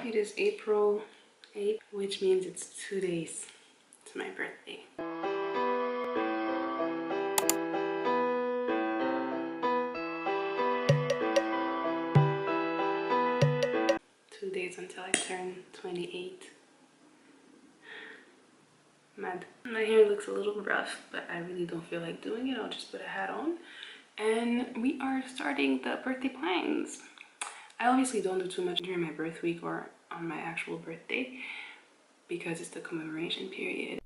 It is April 8th, which means it's 2 days to my birthday. 2 days until I turn 28. Mad. My hair looks a little rough, but I really don't feel like doing it. I'll just put a hat on. And we are starting the birthday plans. I obviously don't do too much during my birth week or on my actual birthday because it's the commemoration period.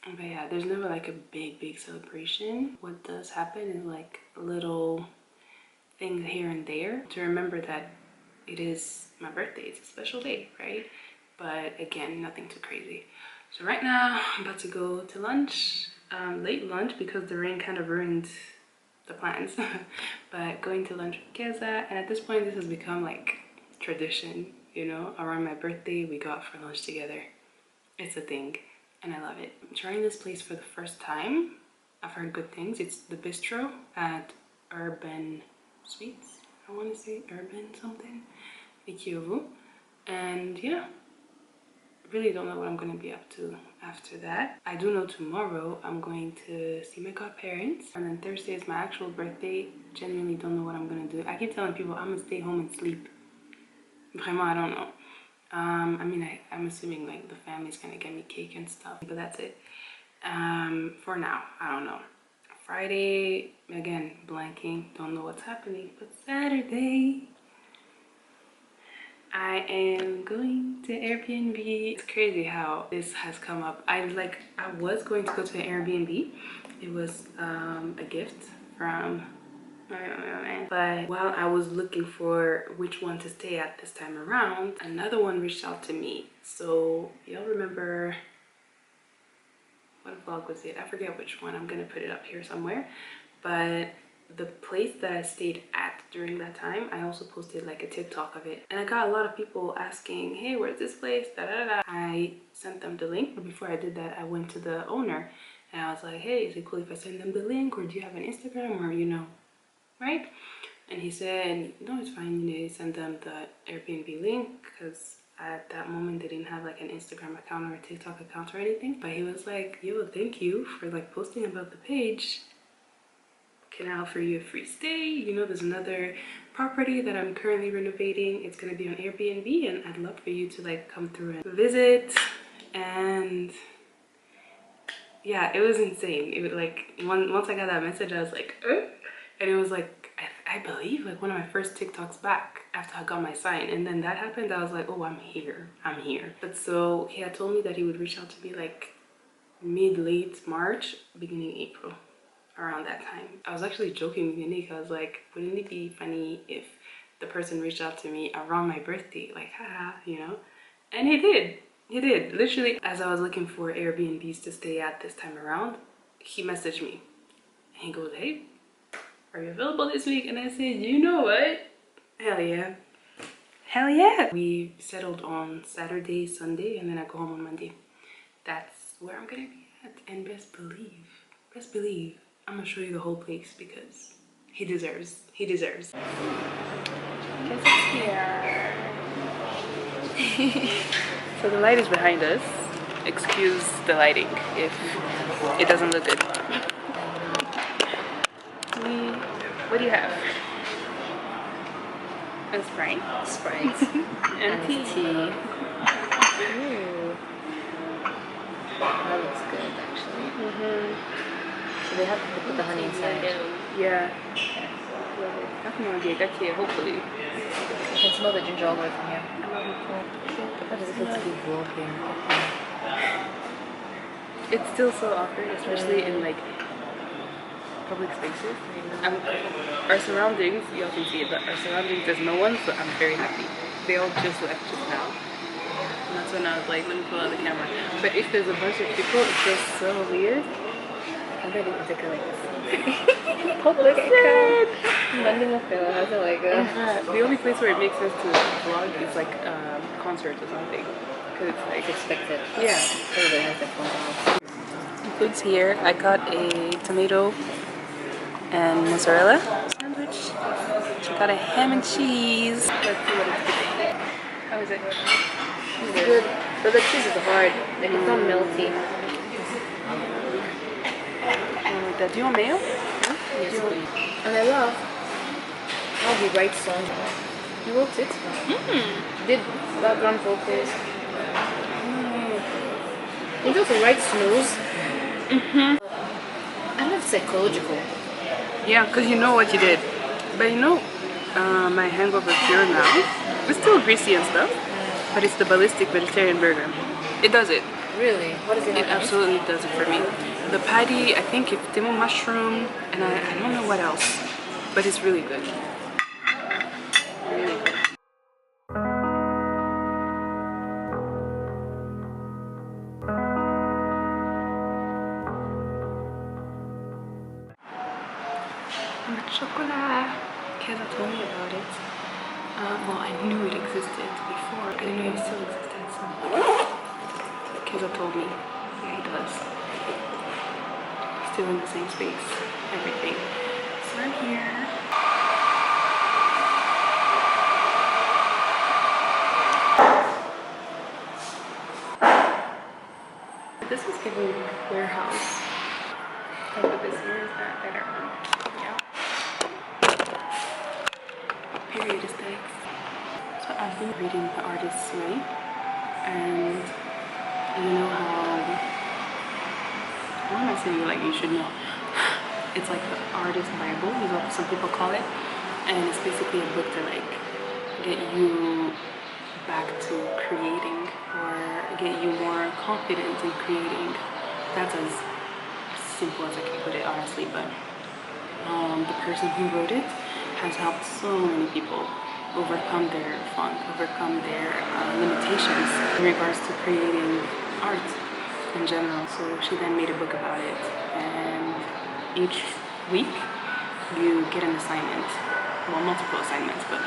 But yeah, there's never like a big celebration. What does happen is like little things here and there to remember that it is my birthday. It's a special day, right? But again, nothing too crazy. So right now I'm about to go to lunch, late lunch because the rain kind of ruined the plans. But going to lunch with Keza, and at this point this has become like tradition, you know, around my birthday we go out for lunch together. It's a thing and I love it. I'm trying this place for the first time. I've heard good things. It's the bistro at Urban Sweets, I want to say Urban something, Ikiovu. And yeah, really don't know what I'm going to be up to after that. I do know tomorrow I'm going to see my godparents, and then Thursday is my actual birthday. Genuinely don't know what I'm going to do. I keep telling people I'm going to stay home and sleep. Vraiment, I don't know. I mean, I'm assuming like the family's going to get me cake and stuff, but that's it. For now, I don't know. Friday, again, blanking, don't know what's happening, but Saturday I am going to Airbnb. It's crazy how this has come up. I was going to go to an Airbnb. It was a gift from but while I was looking for which one to stay at this time around, another one reached out to me. So y'all remember, what vlog was it? I forget which one. I'm gonna put it up here somewhere. But the place that I stayed at during that time, I also posted like a TikTok of it, and I got a lot of people asking, hey, where's this place, da da da. I sent them the link, but before I did that I went to the owner and I was like, hey, is it cool if I send them the link, or do you have an Instagram, or you know, right? And he said no, it's fine, you know, send them the Airbnb link, because at that moment they didn't have like an Instagram account or a TikTok account or anything. But he was like, yo, thank you for like posting about the page. Can I offer you a free stay? You know, there's another property that I'm currently renovating. It's gonna be on Airbnb, and I'd love for you to like come through and visit. And yeah, it was insane. It was like once I got that message, I was like, and it was like I believe like one of my first TikToks back after I got my sign. And then that happened. I was like, oh, I'm here. But so he had told me that he would reach out to me like mid-late March, beginning April, around that time. I was actually joking with yannick. I was like, wouldn't it be funny if the person reached out to me around my birthday, like, haha, you know? And he did literally. As I was looking for Airbnbs to stay at this time around, he messaged me and he goes, hey, are you available this week? And I said, you know what, hell yeah, we settled on Saturday, Sunday, and then I go home on Monday. That's where I'm gonna be at. And best believe I'm gonna show you the whole place because he deserves. Guess it's here. So the light is behind us. Excuse the lighting if it doesn't look good. What do you have? A Sprite. And tea. Ooh. That looks good, actually. So they have to put the honey inside. Yeah. Hopefully. I can smell the ginger all the way from here. How does it feel to be vlogging? It's still so awkward, especially in like public spaces. Our surroundings, y'all can see it, but our surroundings, there's no one, so I'm very happy. They all just left just now. And that's when I was like, let me pull out the camera. But if there's a bunch of people, it feels so weird. I'm ready to take like this. Public, I can't. Lending a film, how's it like The only place where it makes sense to vlog is like concerts or something. Because it's like expected. Yeah. Everybody has their phone out. Food's here. I got a tomato and mozzarella sandwich. She got a ham and cheese. Let's see what it's giving. How is it? It's good. But the cheese is hard. Like it's not melty. Do you want mayo? Huh? Yes, please. And I love how he writes songs. He wrote it. Did background vocals. He also writes notes. I love psychological. Yeah, because you know what you did. But you know, my hangover cure now, it's still greasy and stuff, but it's the ballistic vegetarian burger. It does it. Really? What does it have? It absolutely does it for me. The patty, I think it's timo mushroom, and I don't know what else, but it's really good. Really good. Chocolate. Keza told me about it. Well, I knew it existed before. I didn't know it still existed. So Keza told me. Yeah, he does. Still in the same space. Everything. So I'm here. This is giving warehouse. Like with this here, is that better? Yeah. Period aesthetics. So I've been reading the artist's way, and you know how, why am I saying like you should know? It's like the artist Bible is what some people call it, and it's basically a book to like get you back to creating or get you more confident in creating. That's as simple as I can put it, honestly, but the person who wrote it has helped so many people overcome their funk, overcome their limitations in regards to creating art in general. So she then made a book about it, and each week you get an assignment, well, multiple assignments, but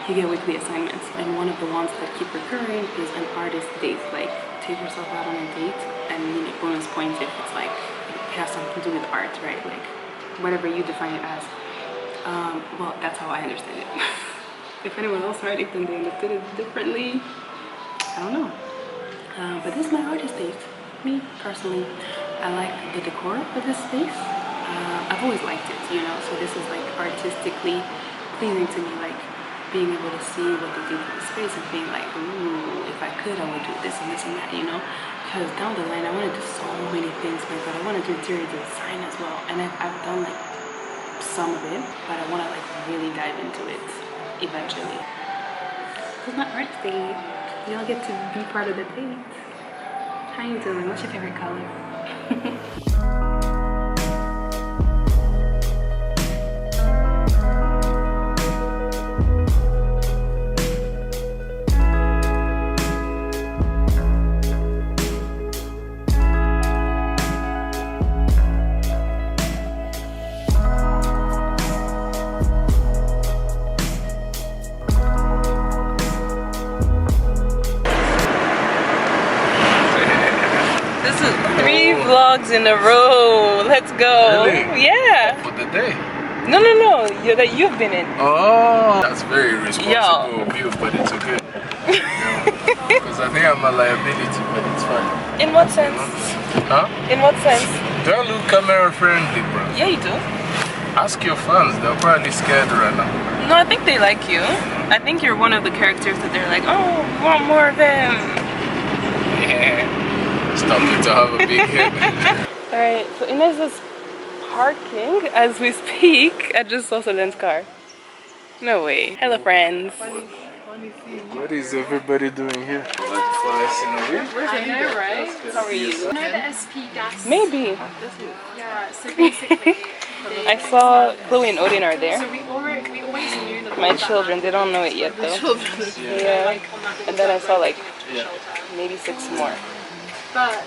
you get weekly assignments, and one of the ones that keep recurring is an artist date. Like, take yourself out on a date, and you get bonus points if it's like it has something to do with art, right? Like whatever you define it as. Well, that's how I understand it. If anyone else read it, then they understood it differently. I don't know. But this is my artist date. Me personally, I like the decor of this space. I've always liked it, you know. So this is like artistically pleasing to me, like being able to see what they do for the space and being like, ooh, if I could, I would do this and this and that, you know. Because down the line, I want to do so many things, but I want to do interior design as well. And I've done like some of it, but I want to like really dive into it eventually. This is my artist date. Y'all get to be part of the date. How you doing? What's your favorite color? Vlogs in a row. Let's go. Really? Yeah. For the day? No. That you've been in. Oh, that's very responsible of you, but it's okay. Because I think I'm a liability, but it's fine. In what sense? Huh? In what sense? Do I look camera friendly, bro? Yeah, you do. Ask your fans. They're probably scared right now. No, I think they like you. I think you're one of the characters that they're like, oh, we want more of him. Yeah. Stop me to have a big head. Alright, so Inez is parking as we speak at just saw Solen's car. No way. Hello, friends. What is everybody doing here? Like twice in a week? I know, right? How are you? You know the SP gas? Maybe. Yeah, so basically... I saw Chloe and Odin are there. So we always knew that... My children, they don't know it yet though. Yeah. And then I saw like maybe 6 more. But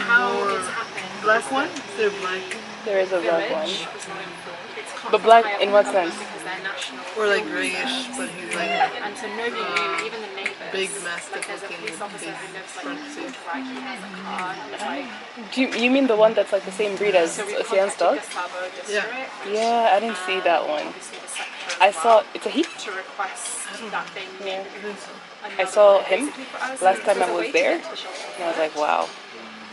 how it's happened. Black one? Is there black? There is a black one. Village was not informed. It's But black content in what higher sense? because they're national. Or like grayish, but he's like And so nobody knew, even the neighbours. big, mastiff Like there's a looking police officer big who lives like front next seat. door, like he has a car. And it's like, Do you mean the one that's like the same breed as so we Sian's contacted dog? the Sabo district. Yeah. Yeah, I didn't see that one. Obviously the sector I as saw well, it's a he. to request that they Yeah. make I saw him basically for us, last and time it I a was way to there, get to the shelter. and I was like, wow,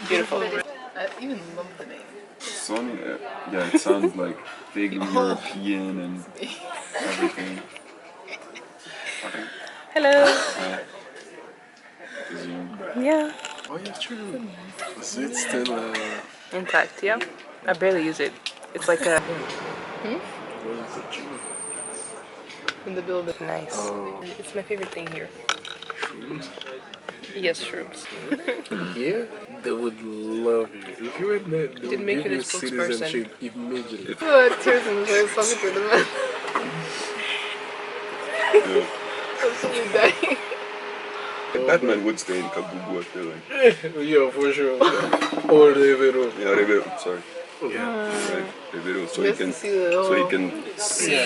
beautiful. I even love the name. Sony, yeah, it sounds like vaguely European and everything. Okay. Hello. Presume. Yeah. Oh yeah, true. Is it still Intact, yeah. I barely use it. It's like a what is it, true? In the building. nice. It's my favorite thing here. Shrooms? Yes, shrooms. Yeah, they would love you. If you went there, they would make give you you the spokesperson. citizenship immediately. Tears in his eyes talking to the man. Yeah. Absolutely dying. Batman would stay in Kabubu, I feel like. Yeah, for sure. Or Rivero. Yeah, Rivero, sorry. Yeah. Right, Rivero, so He he has can, to see the whole... so he can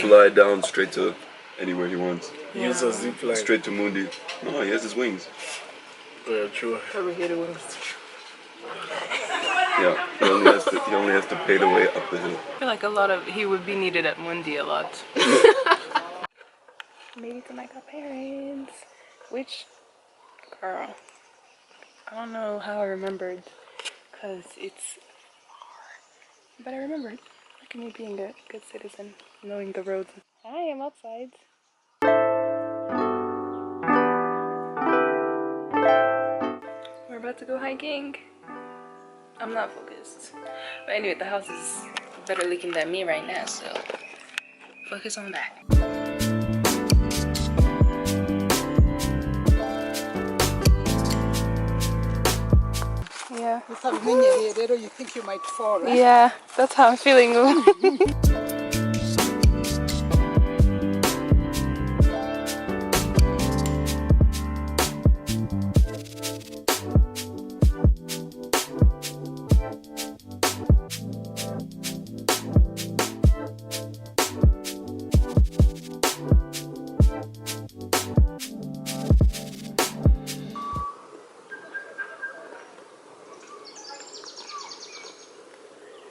fly down straight to anywhere he wants. Use a zip line. Straight to Mundi. No, he has his wings. Yeah, true. Probably hate it when Yeah, he only has to pay the way up the hill. I feel like he would be needed at Mundi a lot. Maybe to my godparents. Which, girl, I don't know how I remembered, because it's hard. But I remembered. Look at me being a good citizen, knowing the roads. Hi, I'm outside. We're about to go hiking. I'm not focused. But anyway, the house is better looking than me right now, so focus on that. Yeah. You think you might fall, right? Yeah, that's how I'm feeling.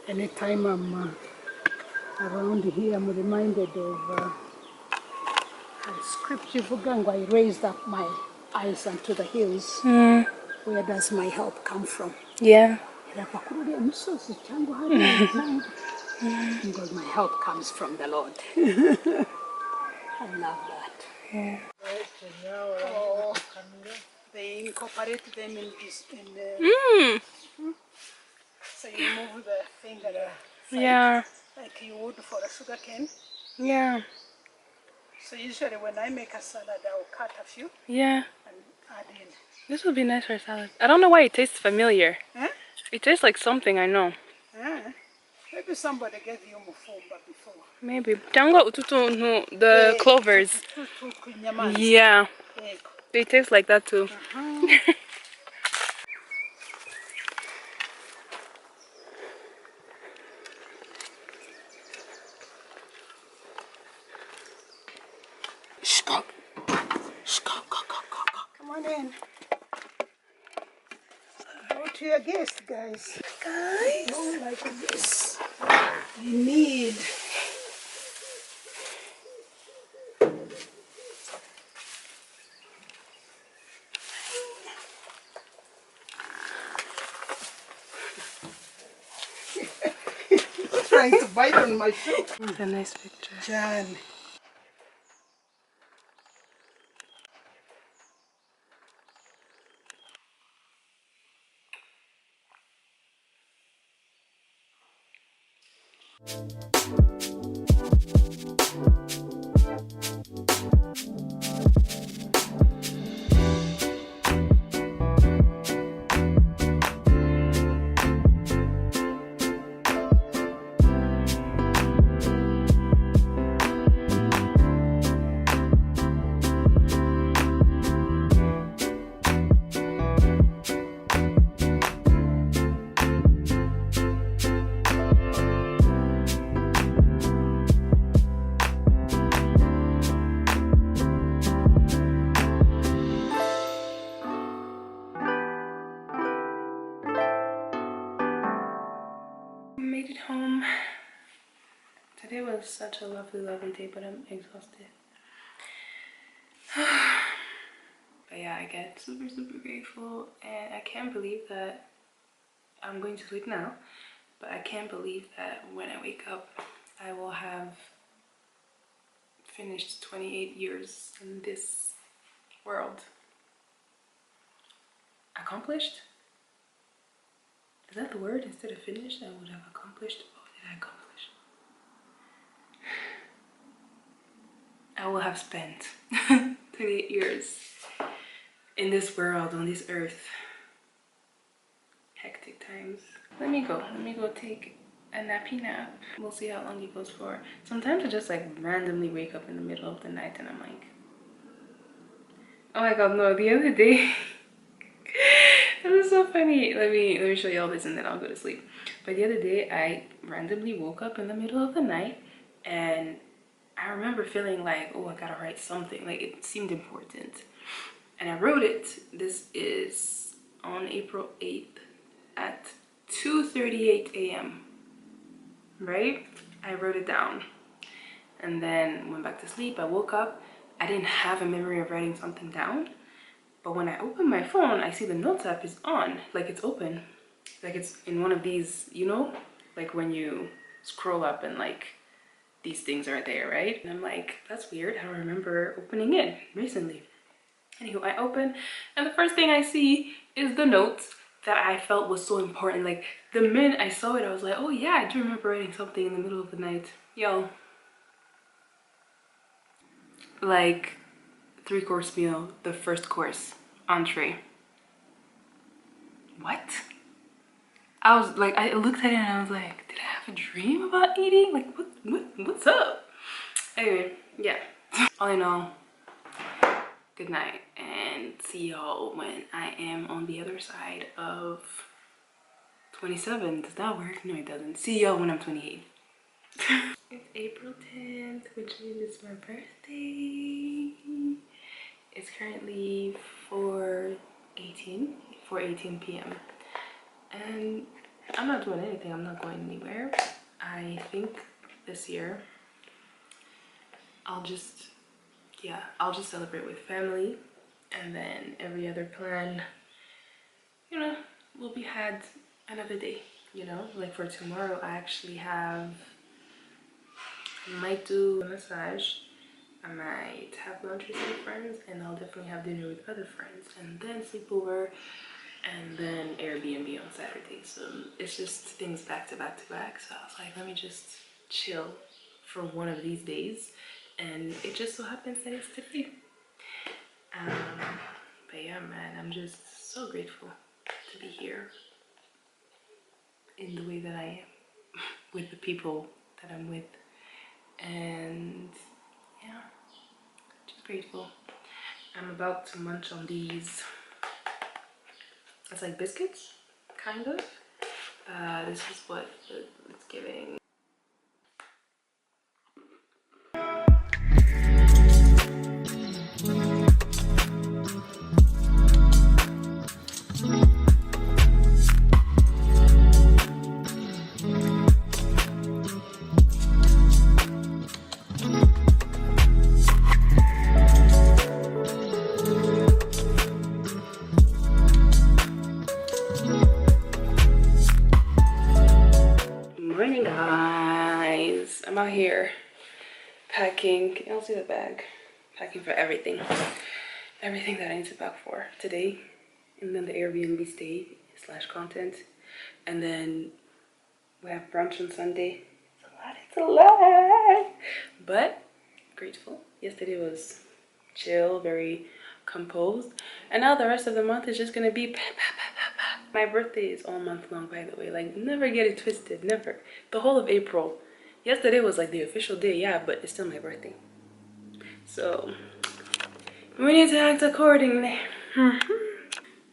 Anytime I'm around here, I'm reminded of a scripture for Gango. I raised up my eyes unto the hills. Where does my help come from? Yeah. Because my help comes from the Lord. I love that. Yeah. Oh, they incorporate them in so you move the finger Yeah. like you would for a sugar cane. Yeah. So usually when I make a salad, I'll cut a few Yeah. and add in. This would be nice for a salad. I don't know why it tastes familiar. Huh? It tastes like something I know. Maybe somebody gave you mufumba before. Maybe. Jango ututu no, the clovers. Yeah. They taste like that too. Come on in. Go to your guest, guys. Go like this. You need. Trying to bite on my shoe. It's a nice picture. John. made it home. Today was such a lovely, lovely day, but I'm exhausted. But yeah, I get super, super grateful, and I can't believe that I'm going to sleep now, but I can't believe that when I wake up, I will have finished 28 years in this world. Accomplished? Is that the word? Instead of finished, I would have accomplished. What did I accomplish? I will have spent 28 years in this world, on this earth. Hectic times. Let me go take a nappy nap. We'll see how long it goes for. Sometimes I just like randomly wake up in the middle of the night and I'm like, oh my god, no, the other day it was so funny. Let me show you all this and then I'll go to sleep. But the other day I randomly woke up in the middle of the night and I remember feeling like, oh, I gotta write something. Like it seemed important. And I wrote it. This is on April 8th at 2:38 a.m. Right? I wrote it down. And then went back to sleep. I woke up. I didn't have a memory of writing something down. But when I open my phone, I see the notes app is on. Like it's open. Like it's in one of these, you know? Like when you scroll up and like these things are there, right? And I'm like, that's weird. I don't remember opening it recently. Anywho, I open and the first thing I see is the notes that I felt was so important. Like the minute I saw it, I was like, oh yeah, I do remember writing something in the middle of the night. Yo. Like 3-course meal, the first course, entree. What? I was like, I looked at it and I was like, did I have a dream about eating? Like what's up? Anyway, yeah. All in all, good night and see y'all when I am on the other side of 27. Does that work? No, it doesn't. See y'all when I'm 28. It's April 10th, which means it's my birthday. It's currently 4:18 p.m. and I'm not doing anything. I'm not going anywhere. I think this year I'll just celebrate with family, and then every other plan, you know, will be had another day. You know, like for tomorrow I actually I might do a massage, I might have lunch with some friends, and I'll definitely have dinner with other friends, and then sleepover, and then Airbnb on Saturday. So it's just things back to back to back. So I was like, let me just chill for one of these days, and it just so happens that it's today. But yeah, man, I'm just so grateful to be here in the way that I am with the people that I'm with, and yeah, just grateful. I'm about to munch on these. It's like biscuits, kind of. This is what it's giving. Morning, guys. I'm out here packing. Can y'all see the bag? Packing for everything that I need to pack for today, and then the Airbnb stay / content, and then we have brunch on Sunday. It's a lot, but grateful. Yesterday was chill, very composed, and now the rest of the month is just gonna be my birthday is all month long, by the way. Like, never get it twisted. Never. The whole of April. Yesterday was like the official day, yeah, but it's still my birthday. So we need to act accordingly.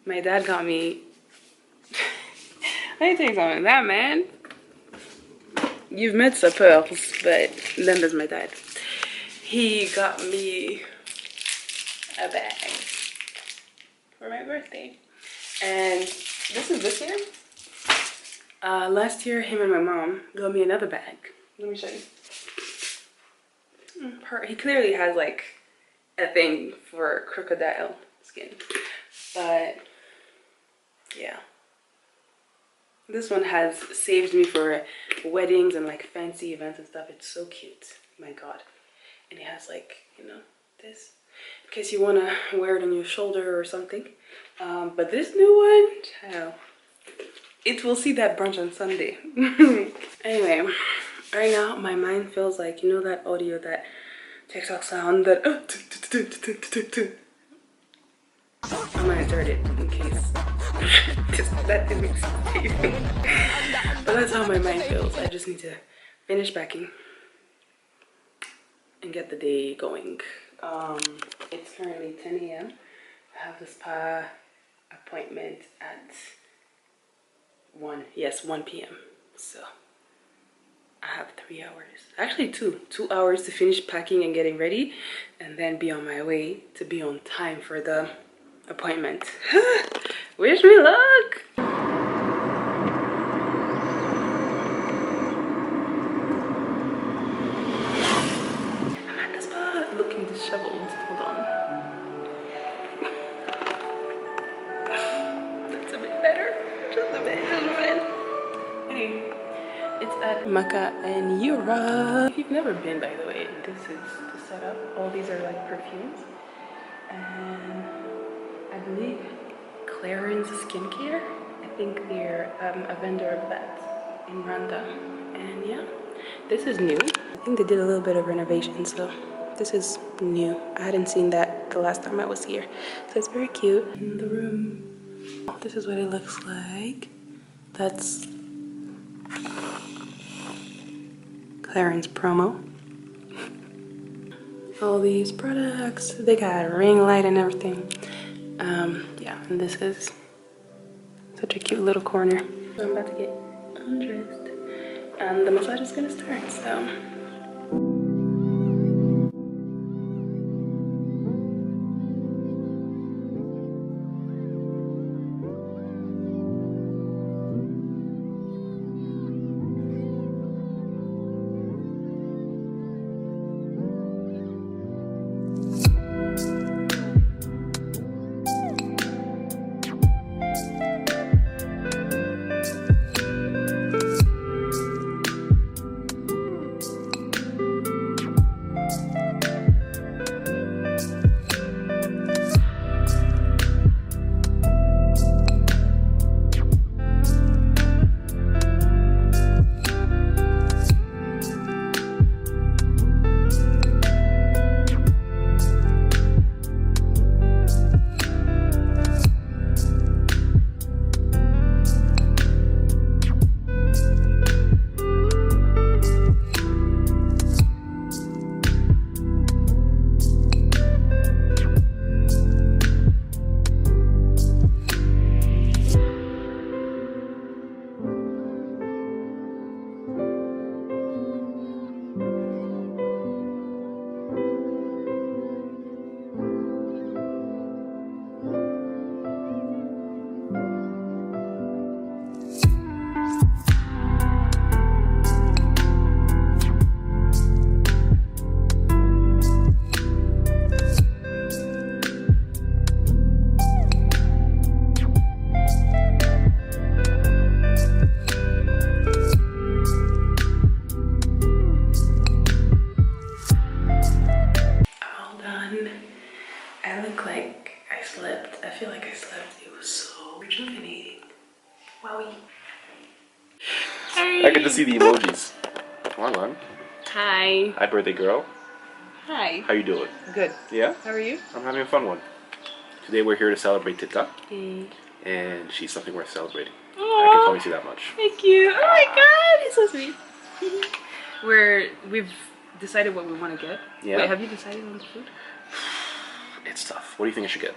My dad got me. Let me tell you something. That man, you've met Sapeurs, but then there's my dad. He got me a bag for my birthday, and this is this year. Last year, him and my mom got me another bag. Let me show you. He clearly has like a thing for crocodile skin, but yeah, this one has saved me for weddings and like fancy events and stuff. It's so cute, my god. And it has like, you know, this in case you want to wear it on your shoulder or something. But this new one, child, it will see that brunch on Sunday. Anyway, right now my mind feels like, you know that audio, that TikTok sound, that I'm gonna insert it in case that didn't make sense. But that's how my mind feels. I just need to finish packing and get the day going. It's currently 10 a.m. I have the spa appointment at 1 p.m. So I have 3 hours, actually 2 hours to finish packing and getting ready, and then be on my way to be on time for the appointment. Wish me luck. I'm at the spa looking disheveled. Hold on. That's a bit better. Just a bit. Anyway, it's at Mocha in Europe. If you've never been, by the way, this is the setup. All these are like perfumes, and I believe Clarins Skincare. I think they're a vendor of that in Rwanda. And yeah, this is new. I think they did a little bit of renovation, so this is new. I hadn't seen that the last time I was here, so it's very cute. In the room, this is what it looks like. That's Clarins promo. All these products, they got a ring light and everything. Yeah, and this is such a cute little corner. So I'm about to get undressed and the massage is gonna start, so. I look like I slept. I feel like I slept. It was so rejuvenating. Wowie. I get to see the emojis. Come on. Hi. Hi, birthday girl. Hi. How you doing? Good. Yeah? How are you? I'm having a fun one. Today we're here to celebrate Tita. And she's something worth celebrating. Aww. I can promise you that much. Thank you. Oh my god, it's so sweet. We've decided what we want to get. Yeah. Wait, have you decided on the food? It's tough. What do you think I should get?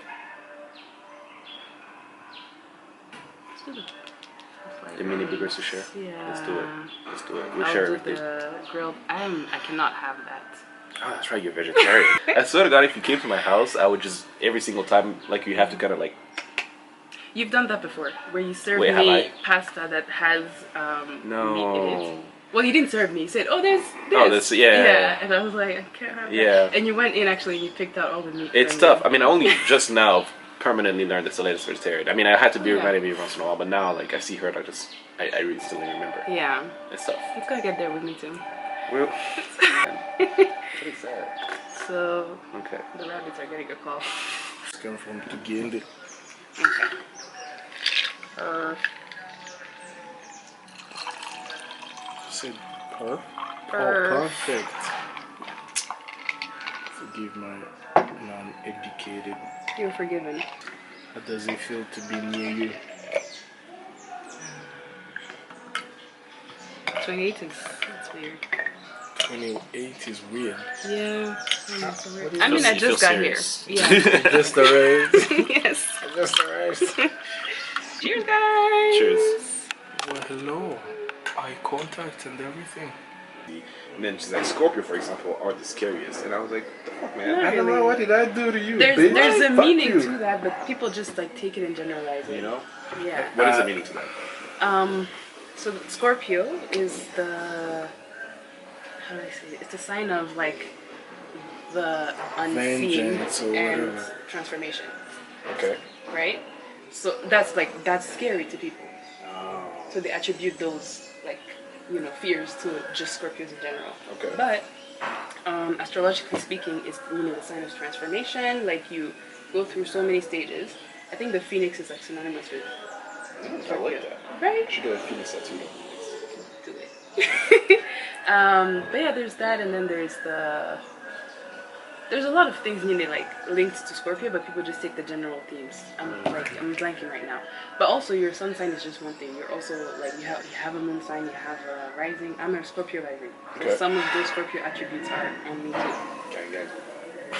Let's do The mini burgers to share? Yeah. Let's do it. Let's do it. We'll I'll share do everything. the grilled. I cannot have that. Oh, that's right. You're vegetarian. I swear to God, if you came to my house, I would just, every single time, like, you have to kind of, like... You've done that before, where you served Wait, have me I? pasta that has meat in No. it. Well, you didn't serve me. You said, "Oh, there's this." Oh, this, yeah. Yeah, and I was like, "I can't have that." Yeah. And you went in actually, and you picked out all the meat. It's from tough. it. I mean, I only just now permanently learned the latest vegetarian. I mean, I had to be Yeah. reminded me once in a while, but now, like, I see her, and I really still remember. Yeah, It's tough. it's gotta get there with me too. Well, pretty sad. So Okay. the rabbits are getting a call. It's coming from Tugende. Okay. Said, huh? Perf. Oh, perfect. Forgive my non-educated. You're forgiven. How does it feel to be near you? 28 is that's weird. 28 is weird. Yeah, that's so weird. is I mean, this? I You just feel got here. serious. Yeah. Just arrived. Yes. Just arrived. Cheers, guys. Cheers. Well, hello. Eye contact and everything. And then she's like, Scorpio, for example, are the scariest. And I was like, what the fuck, man? I don't know, what did I do to you? There's bitch? a Fuck meaning you. to that, but people just like take it and generalize it. You know? Yeah. What is the meaning to that? So Scorpio is the, how do I say it? It's a sign of like the unseen Vengeance or and whatever. transformation, Okay. right? So that's scary to people. So they attribute those like fears to just Scorpios in general. Okay. But astrologically speaking, it's the sign of transformation. Like you go through so many stages. I think the phoenix is like synonymous with I like that. right. I should get a Phoenix tattoo. Do it. But yeah, there's that, and then there's a lot of things like linked to Scorpio, but people just take the general themes. I'm blanking right now. But also your sun sign is just one thing. You're also like you have a moon sign, you have a rising. I'm a Scorpio rising. Okay. So some of those Scorpio attributes are on me too.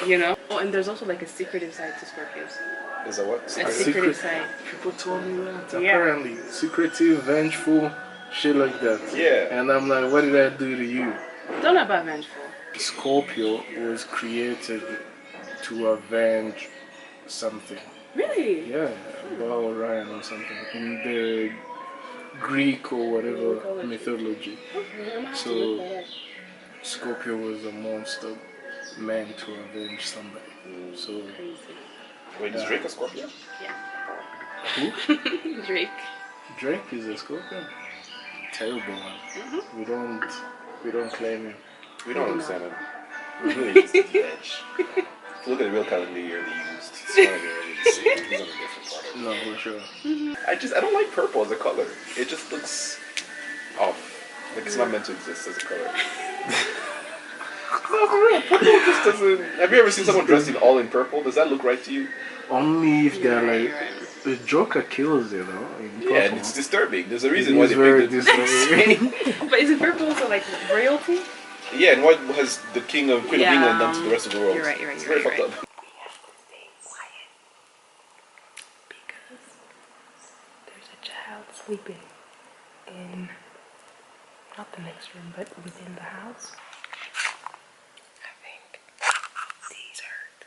Gang. Oh, and there's also like a secretive side to Scorpios. Is that what? A secretive side. People told me that. Yeah. Apparently, secretive, vengeful, shit like that. Yeah. And I'm like, what did I do to you? Don't know about vengeful. Scorpio was created to avenge something. Really? Yeah, about Orion or something. In the Greek or whatever mythology. So, Scorpio was a monster meant to avenge somebody. So, Crazy. Wait, is Drake a Scorpio? Yeah. who? Drake. Drake is a Scorpio. Terrible one. We don't claim him. We don't understand him. He's really just a bitch. If you look at the real calendar year they used, it's not even really the same. He's on a different part. No, for sure. I don't like purple as a color. It just looks off. Like it's not meant to exist as a color. No, for real, purple just doesn't. Have you ever seen someone dressed in all in purple? Does that look right to you? Only if they're You're like right. the Joker kills, in Yeah, and purple. it's disturbing. There's a It reason why is they very picked it. disturbing. But is it purple also like royalty? Yeah, and what has the Queen of England done to the rest of the world? You're right. It's very fucked up. Because there's a child sleeping in not the next room, but within the house. I think these hurt.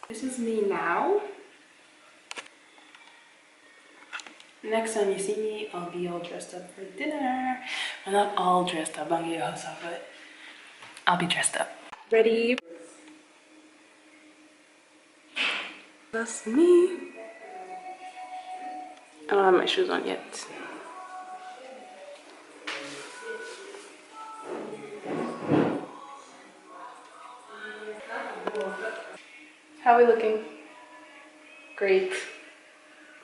This is me now. Next time you see me, I'll be all dressed up for dinner. I'm not all dressed up, but I'll be dressed up. Ready? That's me. I don't have my shoes on yet. How are we looking? Great.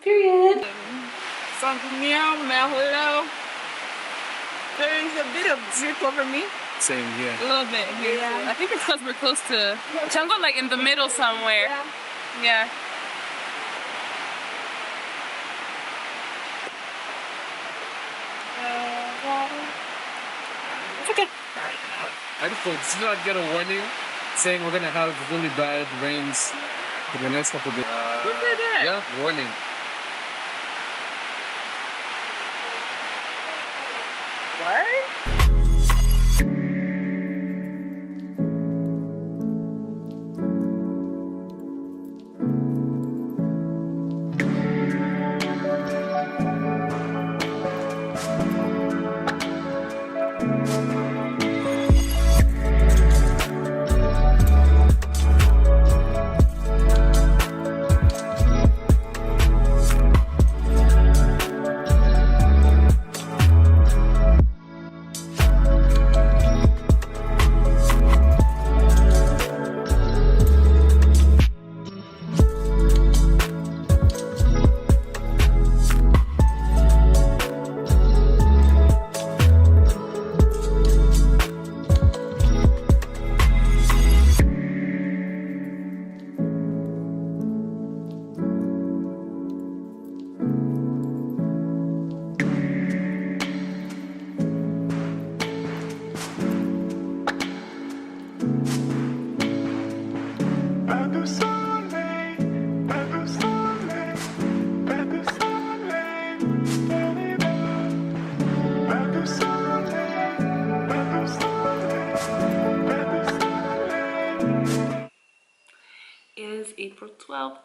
Period. Something meow now, hello. There is a bit of drip over me. Same here. A little bit here. Yeah. I think it's because we're close to Chango, like in the middle somewhere. Yeah. It's okay. I just want to not get a warning saying we're gonna have really bad rains for the next couple of days. Who said that? Yeah, warning. What? 12th,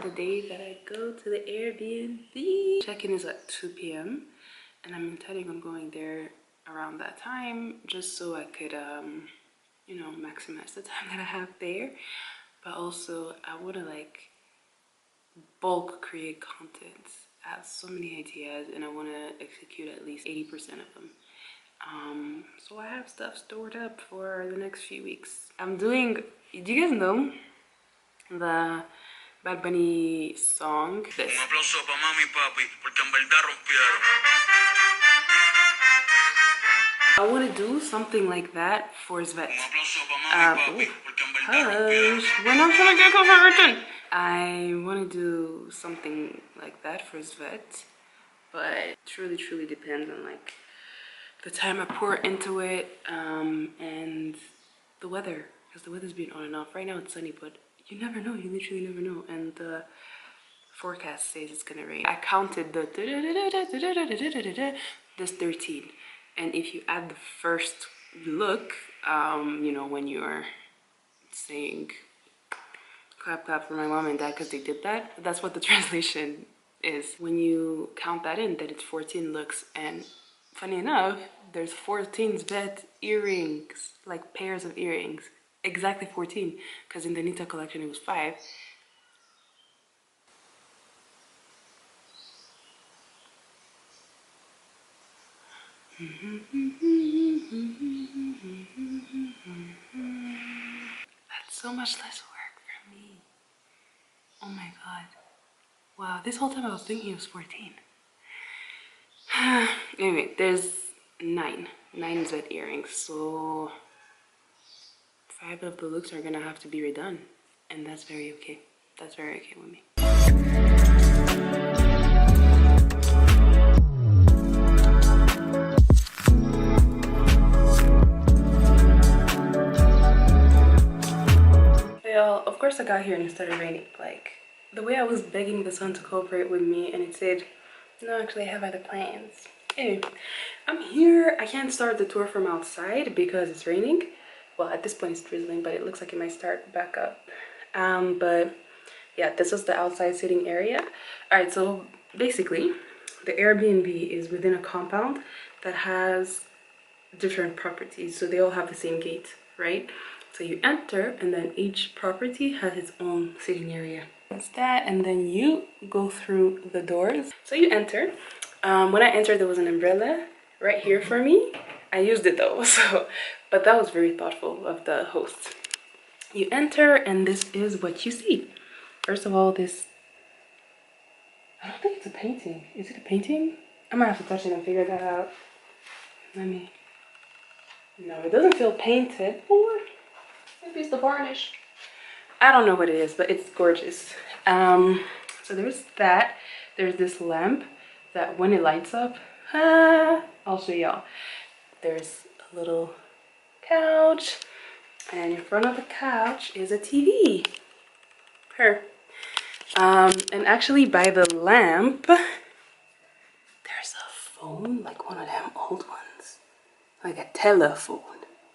the day that I go to the Airbnb. Check-in is at 2 p.m. and I'm intending on going there around that time just so I could, you know, maximize the time that I have there. But also I want to like bulk create content. I have so many ideas and I want to execute at least 80% of them. So I have stuff stored up for the next few weeks. I'm doing, do you guys know the Bad Bunny song? This. I want to do something like that for Svet. Hush, we're not trying to get copyrighted. I want to do something like that for Svet, but it truly depends on like the time I pour into it, and the weather, because the weather's been on and off. Right now it's sunny, but you never know, you literally never know. And the forecast says it's gonna rain. I counted the this 13, and if you add the first look, you know, when you're saying clap for my mom and dad because they did that, that's what the translation is. When you count that in, then it's 14 looks. And funny enough, there's 14 Svet earrings, like pairs of earrings, exactly 14, because in the Nita collection it was 5. That's so much less work for me. Oh my god. Wow, this whole time I was thinking it was 14. Anyway, there's 9 Svet earrings, so 5 of the looks are gonna have to be redone, and that's very okay. That's very okay with me. Well, of course I got here and it started raining. Like, the way I was begging the sun to cooperate with me, and it said, no, actually I have other plans. Anyway, I'm here. I can't start the tour from outside because it's raining. Well, at this point it's drizzling, but it looks like it might start back up. But yeah, this is the outside sitting area. All right, so basically the Airbnb is within a compound that has different properties, so they all have the same gate, right? So you enter, and then each property has its own sitting area. That's that, and then you go through the doors. So you enter. When I entered, there was an umbrella right here for me. I used it though, so, but that was very thoughtful of the host. You enter, and this is what you see. First of all, this, I don't think it's a painting. Is it a painting? I might have to touch it and figure that out. Let me, no, it doesn't feel painted, or maybe it's the varnish. I don't know what it is, but it's gorgeous. So there's that. There's this lamp that when it lights up, I'll show y'all. There's a little couch, and in front of the couch is a TV. And actually by the lamp, there's a phone, like one of them old ones, like a telephone.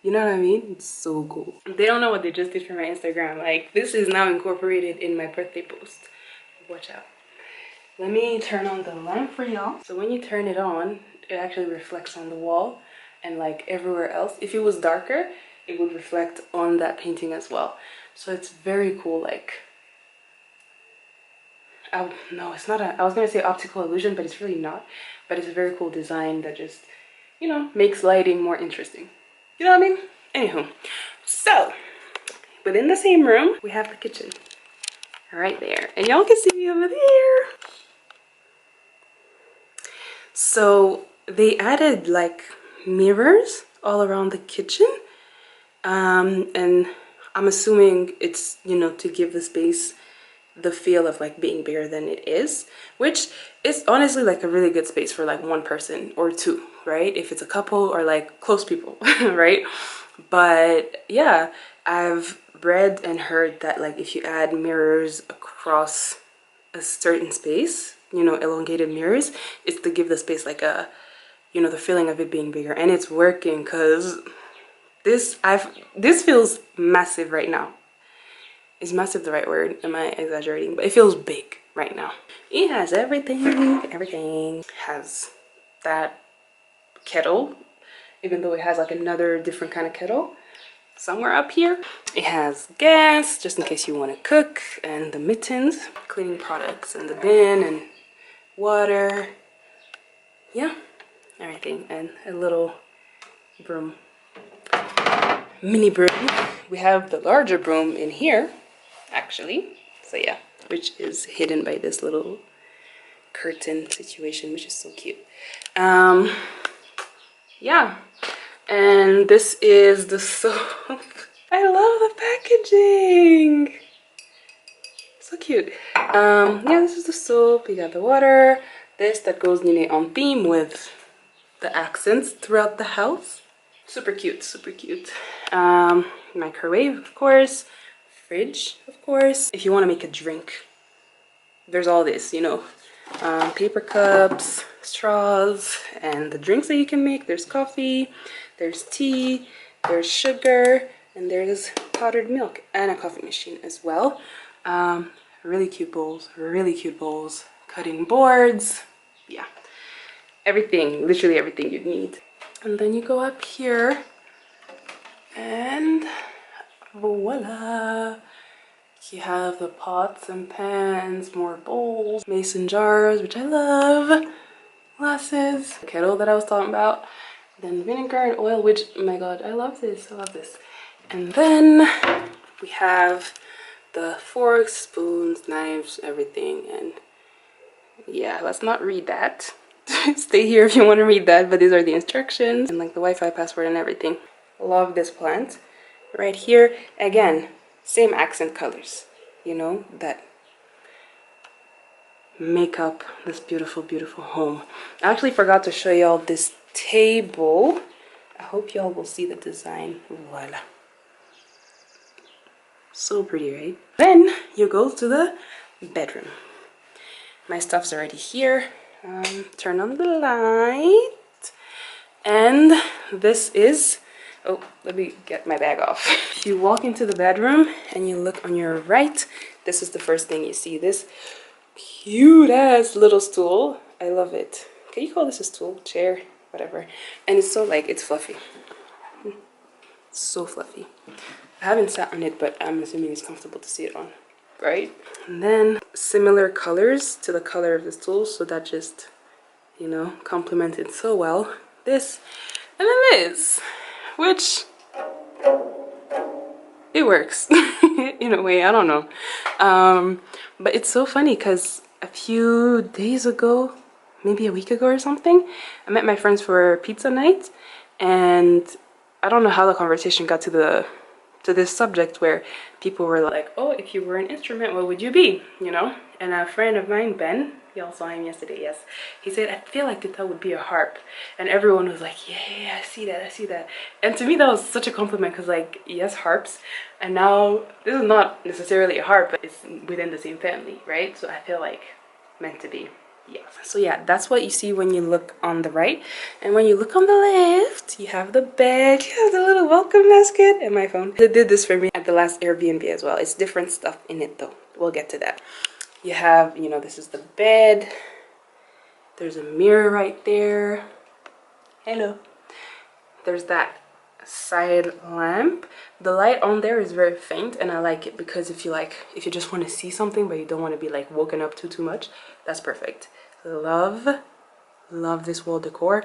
You know what I mean? It's so cool. They don't know what they just did for my Instagram. Like, this is now incorporated in my birthday post. Watch out. Let me turn on the lamp for y'all. So when you turn it on, it actually reflects on the wall and like everywhere else. If it was darker, it would reflect on that painting as well. So it's very cool. Like, no, it's not a, I was gonna say optical illusion, but it's really not. But it's a very cool design that just, you know, makes lighting more interesting. You know what I mean? Anywho, so within the same room, we have the kitchen right there. And y'all can see me over there. So they added like mirrors all around the kitchen. And I'm assuming it's, you know, to give the space the feel of like being bigger than it is, which is honestly like a really good space for like one person or two, right? If it's a couple or like close people, right? But yeah, I've read and heard that like if you add mirrors across a certain space, you know, elongated mirrors, it's to give the space like a, you know, the feeling of it being bigger. And it's working, because this feels massive right now. Is massive the right word? Am I exaggerating? But it feels big right now. It has everything. Everything has that kettle, even though it has like another different kind of kettle somewhere up here. It has gas just in case you want to cook, and the mittens, cleaning products, and the bin, and water. Yeah, everything. And a little broom, mini broom. We have the larger broom in here actually, so yeah, which is hidden by this little curtain situation, which is so cute. Yeah, and this is the soap. I love the packaging, so cute. Yeah, this is the soap. You got the water, this that goes on theme with the accents throughout the house. Super cute, super cute. Microwave, of course. Fridge, of course. If you want to make a drink, there's all this, you know, paper cups, straws, and the drinks that you can make. There's coffee, there's tea, there's sugar, and there's powdered milk, and a coffee machine as well. Really cute bowls, cutting boards. Yeah, everything, literally everything you need. And then you go up here and voila, you have the pots and pans, more bowls, mason jars, which I love, glasses, the kettle that I was talking about, then vinegar and oil, which, oh my god, I love this, I love this. And then we have the forks, spoons, knives, everything. And yeah, let's not read that. Stay here if you want to read that, but these are the instructions and like the Wi-Fi password and everything. Love this plant. Right here, again, same accent colors, you know, that make up this beautiful, beautiful home. I actually forgot to show y'all this table. I hope y'all will see the design. Voila. So pretty, right? Then you go to the bedroom. My stuff's already here. Turn on the light. And this is, oh, let me get my bag off. If you walk into the bedroom and you look on your right, this is the first thing you see. This cute ass little stool. I love it. Can you call this a stool? Chair? Whatever. And it's so like, it's fluffy. It's so fluffy. I haven't sat on it, but I'm assuming it's comfortable to sit on, right? And then similar colors to the color of the stool, so that just, you know, complemented so well. This and then this, which it works in a way, I don't know. But it's so funny because a few days ago, maybe a week ago or something, I met my friends for pizza night, and I don't know how the conversation got to this subject where people were like, oh, if you were an instrument, what would you be, you know? And a friend of mine, Ben, y'all saw him yesterday, yes, he said, I feel like that would be a harp. And everyone was like, yeah, I see that. And to me that was such a compliment, because like, yes, harps, and now this is not necessarily a harp, but it's within the same family, right? So I feel like meant to be. Yeah. So yeah, that's what you see when you look on the right. And when you look on the left, you have the bed, you have the little welcome basket, and my phone. They did this for me at the last Airbnb as well. It's different stuff in it though. We'll get to that. You have, you know, this is the bed. There's a mirror right there. Hello. There's that side lamp. The light on there is very faint, and I like it because if you just want to see something but you don't want to be like woken up too much, that's perfect. Love this wall decor.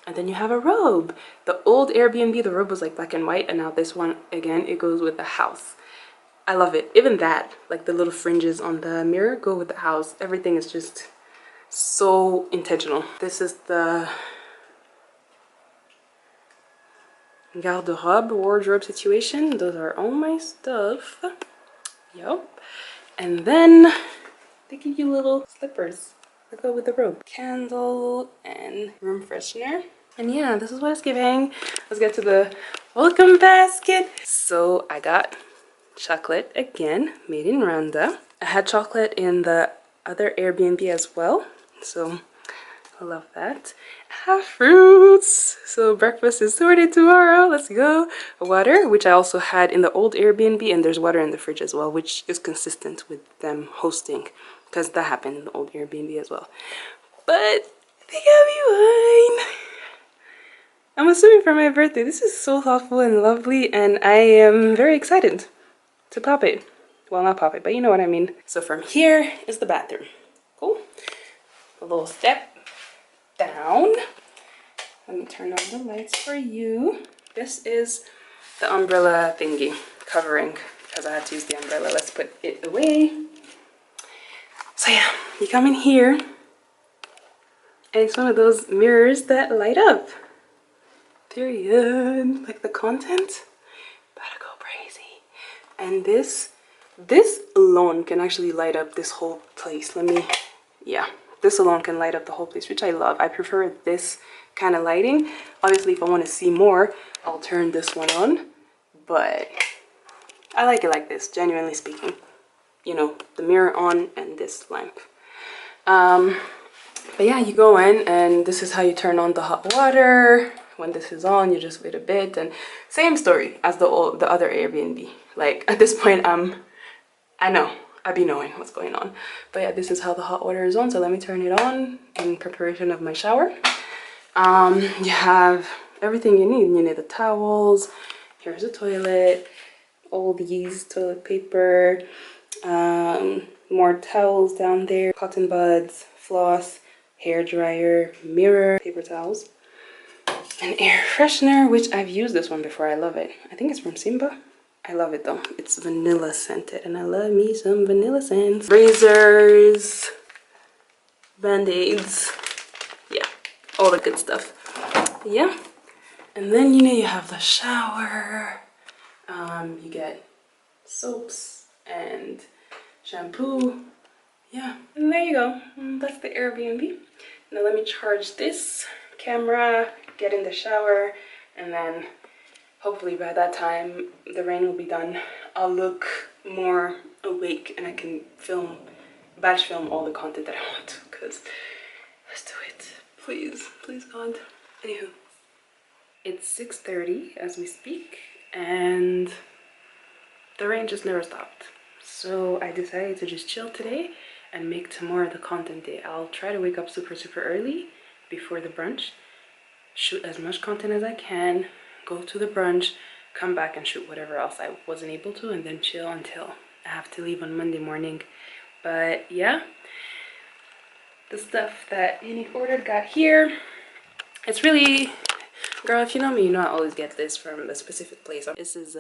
And then you have a robe. The old Airbnb, the robe was like black and white, and now this one, again, it goes with the house. I love it. Even that, like the little fringes on the mirror go with the house. Everything is just so intentional. This is the garde-robe, wardrobe situation. Those are all my stuff. Yup. And then they give you little slippers that go with the robe. Candle and room freshener. And yeah, this is what it's giving. Let's get to the welcome basket. So I got chocolate again, made in Rwanda. I had chocolate in the other Airbnb as well, so I love that. I have fruits. So breakfast is sorted tomorrow. Let's go. Water, which I also had in the old Airbnb, and there's water in the fridge as well, which is consistent with them hosting, because that happened in the old Airbnb as well. But they got me wine. I'm assuming for my birthday. This is so thoughtful and lovely, and I am very excited to pop it. Well, not pop it, but you know what I mean. So from here is the bathroom. Cool. A little step down. Let me turn on the lights for you. This is the umbrella thingy covering, because I had to use the umbrella. Let's put it away. So yeah, you come in here, and it's one of those mirrors that light up. Period. Like the content, better go crazy. And this alone can actually light up this whole place. Yeah, this alone can light up the whole place, which I love. I prefer this kind of lighting. Obviously, if I want to see more, I'll turn this one on, but I like it like this, genuinely speaking. You know, the mirror on and this lamp. But yeah, you go in, and this is how you turn on the hot water. When this is on, you just wait a bit, and same story as the other Airbnb. Like at this point, I know I be knowing what's going on. But yeah, this is how the hot water is on. So let me turn it on in preparation of my shower. You have everything you need. You need the towels. Here's a toilet. All these toilet paper. More towels down there. Cotton buds, floss, hair dryer, mirror, paper towels. An air freshener, which I've used this one before. I love it. I think it's from Simba. I love it though. It's vanilla scented, and I love me some vanilla scents. Razors, band-aids, yeah, all the good stuff. Yeah, and then you know you have the shower. You get soaps and shampoo. Yeah, and there you go. That's the Airbnb. Now let me charge this camera, get in the shower, and then hopefully by that time the rain will be done. I'll look more awake and I can batch film all the content that I want, because let's do it. Please, please God. Anywho, it's 6:30 as we speak, and the rain just never stopped. So I decided to just chill today and make tomorrow the content day. I'll try to wake up super early before the brunch, shoot as much content as I can, go to the brunch, come back and shoot whatever else I wasn't able to, and then chill until I have to leave on Monday morning. But yeah, the stuff that Yannick ordered got here. It's really, girl, if you know me, you know I always get this from a specific place. This is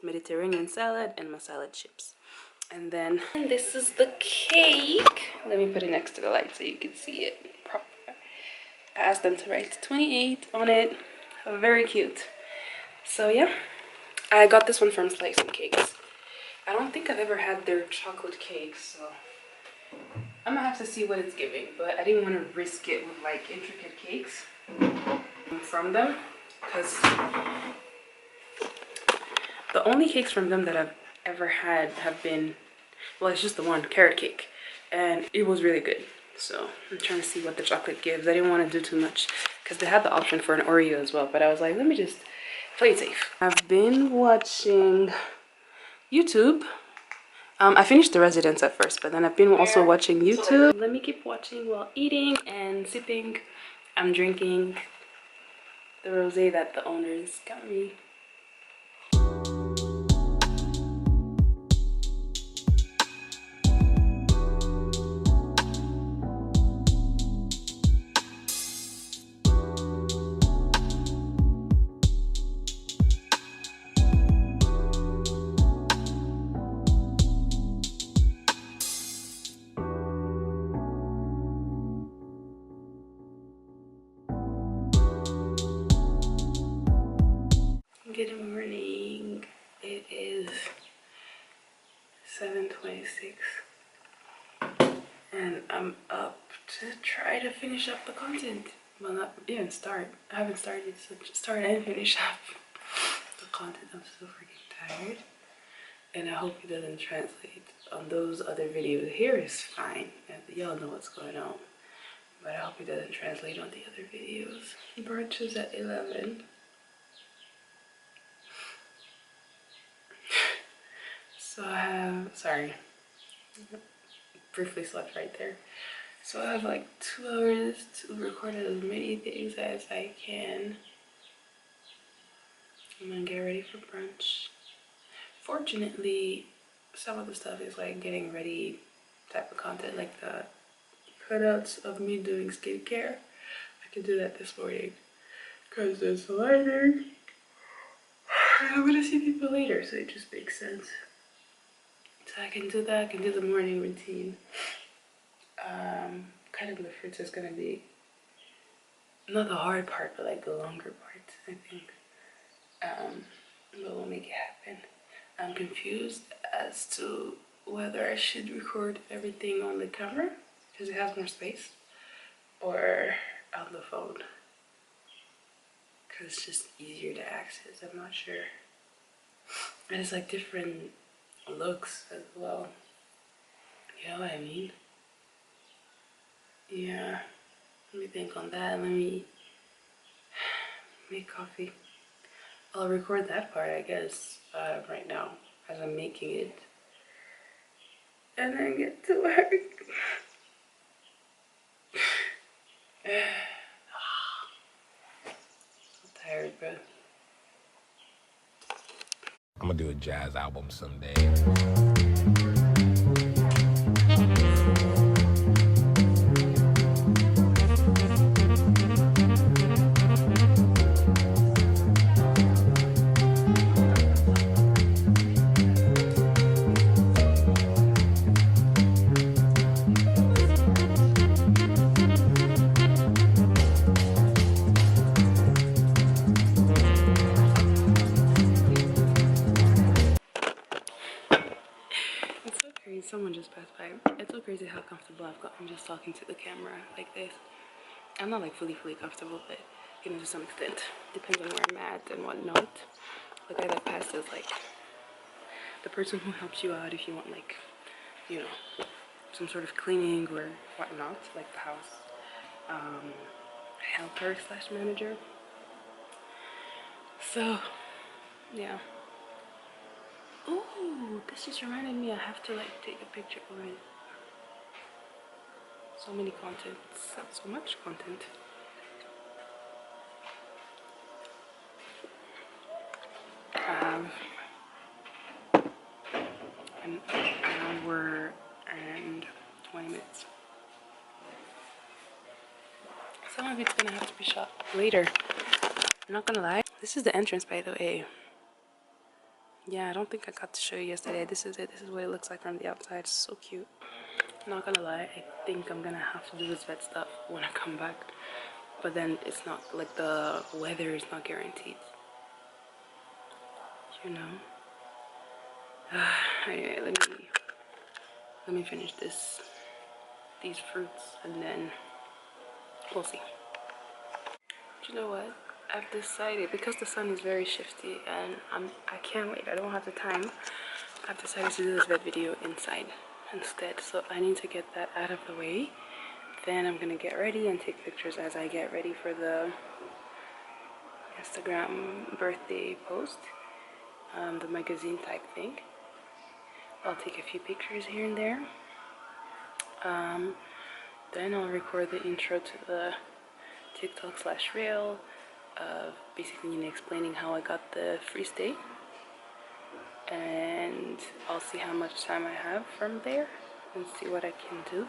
Mediterranean salad and masala chips. And then this is the cake. Let me put it next to the light so you can see it proper. I asked them to write 28 on it. Very cute. So yeah, I got this one from Slice and Cakes. I don't think I've ever had their chocolate cakes, so I'm gonna have to see what it's giving, but I didn't want to risk it with like intricate cakes from them, because the only cakes from them that I've ever had have been, well, it's just the one, carrot cake, and it was really good. So I'm trying to see what the chocolate gives. I didn't want to do too much because they had the option for an Oreo as well, but I was like, let me just play it safe. I've been watching YouTube. I finished The Residence at first, but then I've been also watching YouTube. Let me keep watching while eating and sipping. I'm drinking the rosé that the owners got me. Good morning. It is 7:26 and I'm up to try to finish up the content. Well, not even start. I haven't started, so just start and finish up the content. I'm so freaking tired, and I hope it doesn't translate on those other videos. Here is fine, y'all know what's going on, but I hope probably doesn't translate on the other videos. Brunch is at 11. So I have, sorry, briefly slept right there. So I have like 2 hours to record as many things as I can. I'm gonna get ready for brunch. Fortunately, some of the stuff is like getting ready type of content, like the cutouts of me doing skincare. I can do that this morning because there's lighting. I'm gonna see people later, so it just makes sense. So I can do that. I can do the morning routine. Cutting the fruits is gonna be not the hard part, but like the longer part, I think. But we'll make it happen. I'm confused as to whether I should record everything on the camera because it has more space, or on the phone because it's just easier to access. I'm not sure. And it's like different looks as well. You know what I mean? Yeah. Let me think on that. Let me make coffee. I'll record that part, I guess, right now as I'm making it. And then get to work. I'm tired, bro. I'm gonna do a jazz album someday. It's so crazy. Someone just passed by. It's so crazy how comfortable I've gotten just talking to the camera like this. I'm not like fully comfortable, but you know, to some extent. Depends on where I'm at and whatnot. The guy that passed is like the person who helps you out if you want, like, you know, some sort of cleaning or whatnot, like the house. Helper slash manager. So yeah. Ooh, this just reminded me I have to like take a picture of it. So many content, so much content. I have an hour and 20 minutes. Some of it's gonna have to be shot later. I'm not gonna lie. This is the entrance, by the way. Yeah, I don't think I got to show you yesterday. This is it. This is what it looks like from the outside. It's so cute. Not gonna lie, I think I'm gonna have to do this vet stuff when I come back. But then it's not like the weather is not guaranteed. You know? Anyway, let me finish these fruits and then we'll see. But you know what? I've decided, because the sun is very shifty and I can't wait, I don't have the time. I've decided to do this vet video inside instead. So I need to get that out of the way. Then I'm gonna get ready and take pictures as I get ready for the Instagram birthday post, the magazine type thing. I'll take a few pictures here and there. Then I'll record the intro to the TikTok / reel of basically, you know, explaining how I got the free stay. And I'll see how much time I have from there and see what I can do.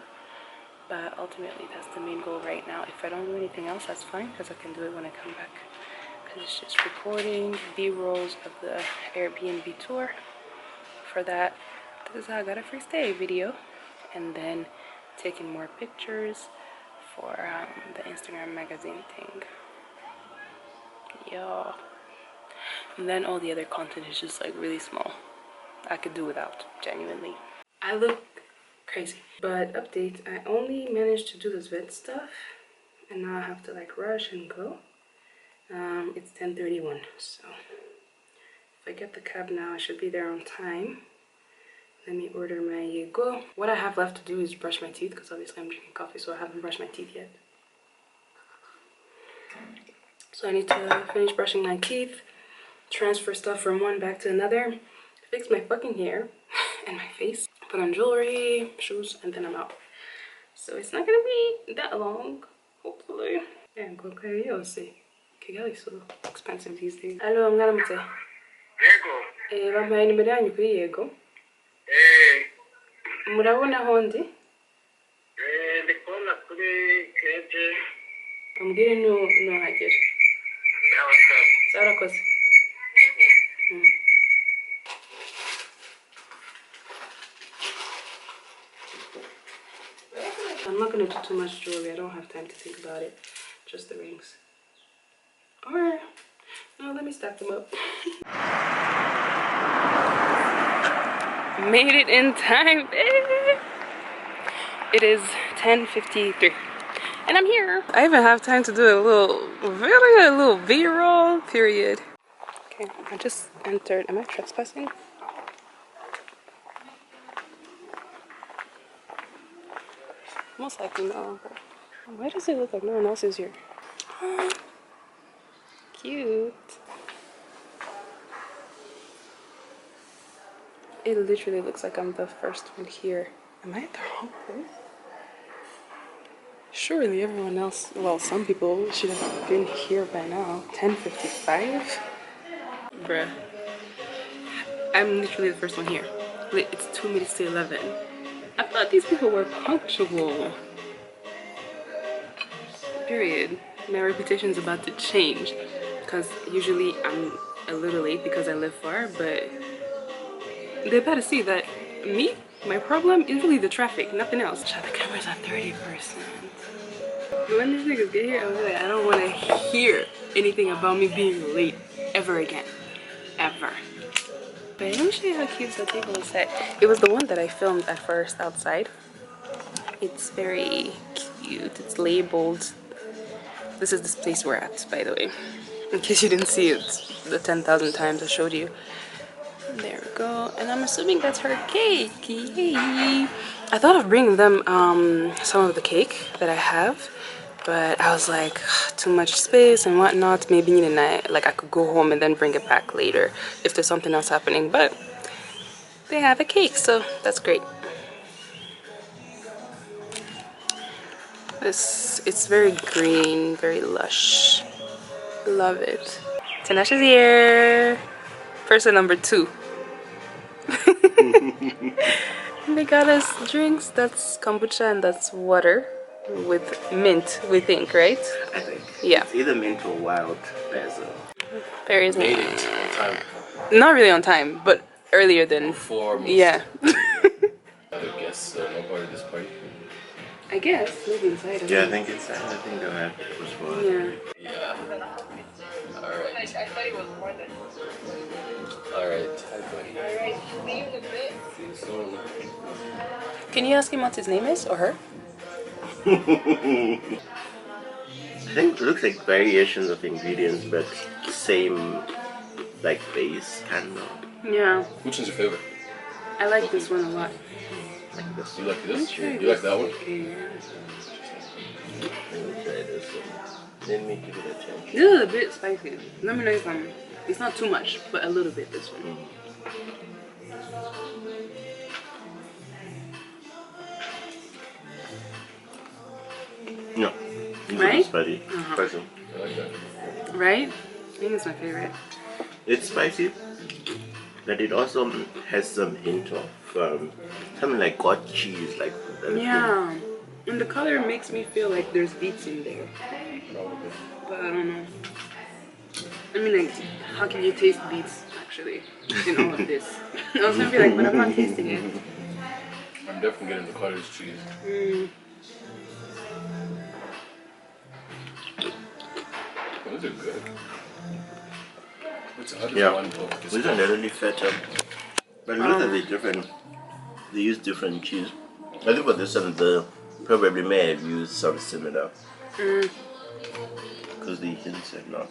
But ultimately, that's the main goal right now. If I don't do anything else, that's fine, because I can do it when I come back. Because it's just recording B-rolls of the Airbnb tour. For that, this is how I got a free stay video. And then taking more pictures for the Instagram magazine thing. Yeah. And then all the other content is just like really small. I could do without, genuinely. I look crazy. But update, I only managed to do this vet stuff. And now I have to like rush and go. It's 10:31, so if I get the cab now, I should be there on time. Let me order my go. What I have left to do is brush my teeth, because obviously I'm drinking coffee, so I haven't brushed my teeth yet. So I need to finish brushing my teeth, transfer stuff from one back to another, fix my fucking hair and my face, put on jewelry, shoes, and then I'm out. So it's not gonna be that long, hopefully. And go karaoke. Kigali is so expensive these days. Hello, mwaramutse. Yego. Bampaye nimero yanyu kuri Yego. Murabona aho ndi? Ndi kubona kuri keje. Ambwire nuhagera. Sawa urakoze. I'm not gonna do too much jewelry. I don't have time to think about it. Just the rings. Or no, let me stack them up. Made it in time, baby. It is 10:53, and I'm here. I even have time to do a little B-roll. Period. Okay, I just entered. Am I trespassing? Most likely no. Why does it look like no one else is here? Cute. It literally looks like I'm the first one here. Am I at the wrong place? Surely everyone else, well, some people should have been here by now. 10:55? Bruh. I'm literally the first one here. It's 2 minutes to 11. I thought these people were punctual. Period. My reputation's about to change. Because usually I'm a little late because I live far, but they better see that my problem is really the traffic, nothing else. The camera's at 30%. When these niggas get here, I'm like, I don't want to hear anything about me being late ever again. Ever. But let me show you how cute the table is set. It was the one that I filmed at first outside. It's very cute. It's labeled. This is this place we're at, by the way. In case you didn't see it the 10,000 times I showed you. There we go. And I'm assuming that's her cake. Yay. I thought of bringing them some of the cake that I have. But I was like, too much space and whatnot. Maybe I could go home and then bring it back later if there's something else happening. But they have a cake, so that's great. It's very green, very lush. Love it. Tanasha's here. Person number 2. They got us drinks. That's kombucha and that's water. With mint, we think, right? I think. Yeah. It's either mint or wild basil. Berries. Made it on time. Not really on time, but earlier than. Before most Yeah. other guests, so no part of this party. I guess maybe inside. Yeah, I think inside. I think they'll have it was for. Yeah. Yeah. Alright. I thought it was more than. Alright. Hi, buddy. Alright, see you in a bit. See you soon. Can you ask him what his name is or her? I think it looks like variations of ingredients, but same like base kind of. Yeah. Which one's your favorite? I like this one a lot. Like this. You like this? Try You like that one? Yeah. Let me try this one. Let me give it a chance. This is a bit spicy. Let me know if it's not too much, but a little bit this one. No. Right? Spicy. Spicy. I like that. Right? I think it's my favorite. It's spicy, but it also has some hint of something like goat cheese, like that. Yeah. And the color makes me feel like there's beets in there. But I don't know. I mean, like, how can you taste beets actually in all of this? I was gonna be like, but I'm not tasting it. I'm definitely getting the cottage cheese. Those are good. What's one of this? These are literally fat up. But look at the different. They use different cheese. I think for this one, the probably may have used some similar. Because the hints are not.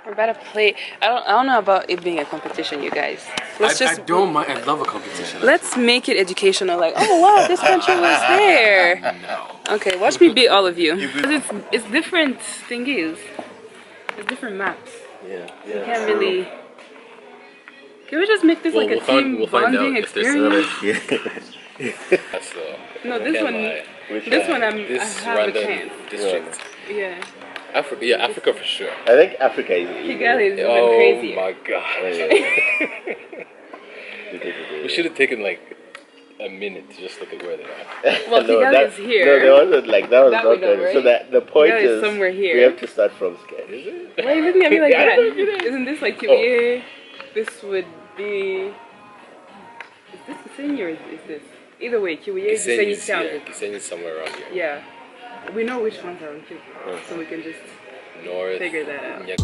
We're about to play. I don't know about it being a competition, you guys. Let's I don't mind. I love a competition. Let's make it educational. Like, oh wow, this country was there. No. Okay, watch me beat all of you. It's different thingies. It's different maps. Yeah. You can't really. Can we just make this like a team bonding experience? No, this one. This one, I have a chance. District. Yeah. Africa, yeah, Africa for sure. I think Africa is. Kigali is even crazier. Oh my god. We should have taken like a minute to just look at where they are. Well, Kigali is here. No, there wasn't like that was That not we know, good. right? So that the point Kigali is is somewhere here. we have to start from scratch. Is it? Why are you looking at me like that? Isn't this like Kigali? This would be. Is this Kisenyi or is this? Either way, Kiwi is Kisenyi town. Kisenyi is somewhere around here. Yeah. We know which ones are on Kiwi, so we can just North. figure that out. Yeah.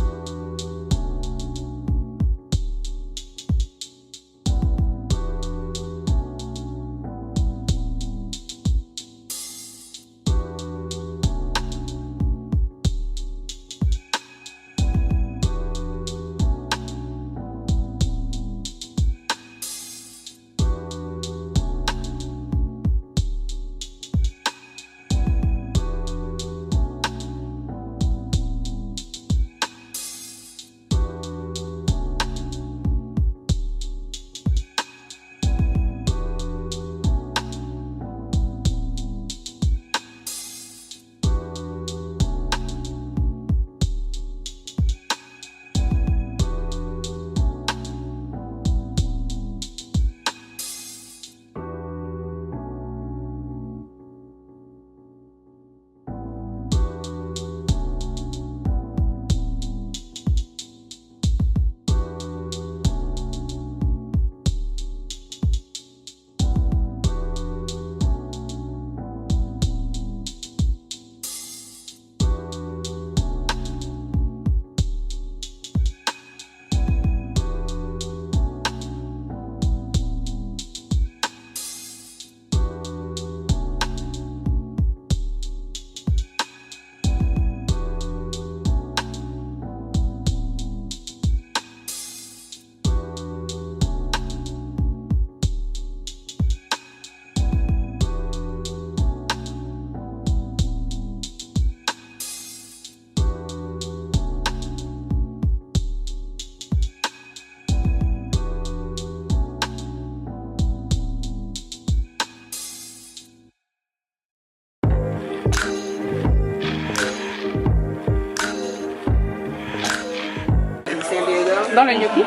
Dans le gnocchi?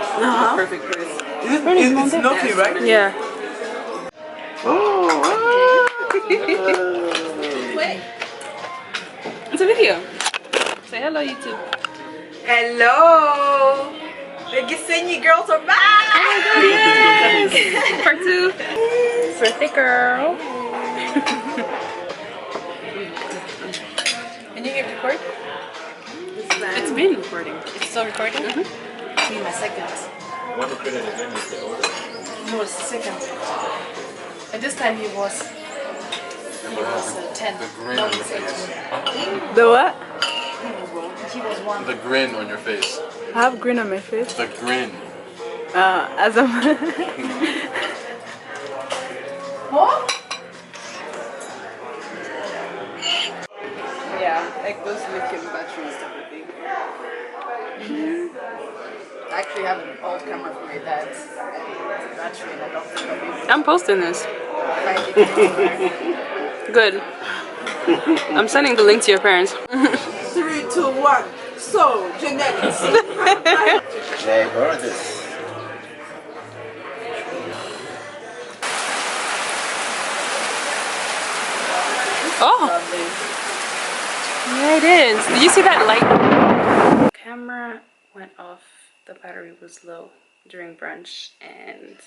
Perfect place. It's gnocchi, right? Yeah. It's a video. Say hello, YouTube. Hello! The Kisenyi girls are back! Oh my god, yes! Part 2. Birthday girl. And you get record? It's been recording. It's still recording? Mm-hmm. Be my second. Want to put it again is the order. No, it's the second. And this time he was 10. The grin on your face. The what? He was 1. The grin on your face. I have grin on my face. The grin. As I'm. What? Yeah, like those lithium batteries type of thing. I actually have an old camera from my dad's battery and I don't think I'll be able to I'm posting this. find it. Good. I'm sending the link to your parents. 3, 2, 1. So, genetics. Yeah, borrow this. Oh! Yeah, it is. Did you see that light? Camera went off. The battery was low during brunch and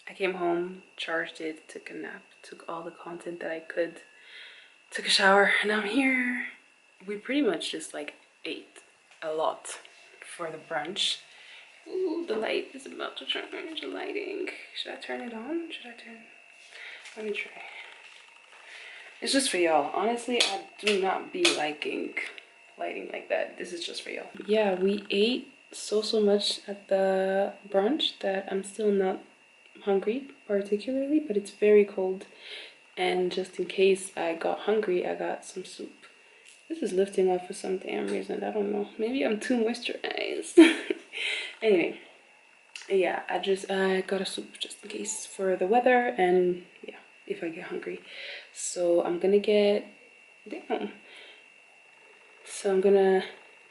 I came home, charged it, took a nap, took all the content that I could, took a shower, and I'm here. We pretty much just like ate a lot for the brunch. Ooh, the light is about to turn into lighting. Should I turn it on? Should I turn? Let me try. It's just for y'all. Honestly, I do not be liking lighting like that. This is just for y'all. Yeah, we ate so much at the brunch that I'm still not hungry particularly, but it's very cold, and just in case I got hungry, I got some soup. This is lifting off for some damn reason. I don't know, maybe I'm too moisturized. Anyway, yeah, I got a soup just in case for the weather, and yeah, if I get hungry. So I'm gonna get damn, so I'm gonna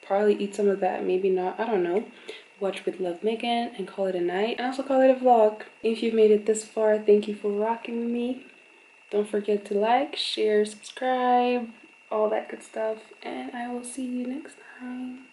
probably eat some of that, maybe not, I don't know. Watch with Love Megan and call it a night, and also call it a vlog. If you've made it this far, thank you for rocking with me. Don't forget to like, share, subscribe, all that good stuff, and I will see you next time.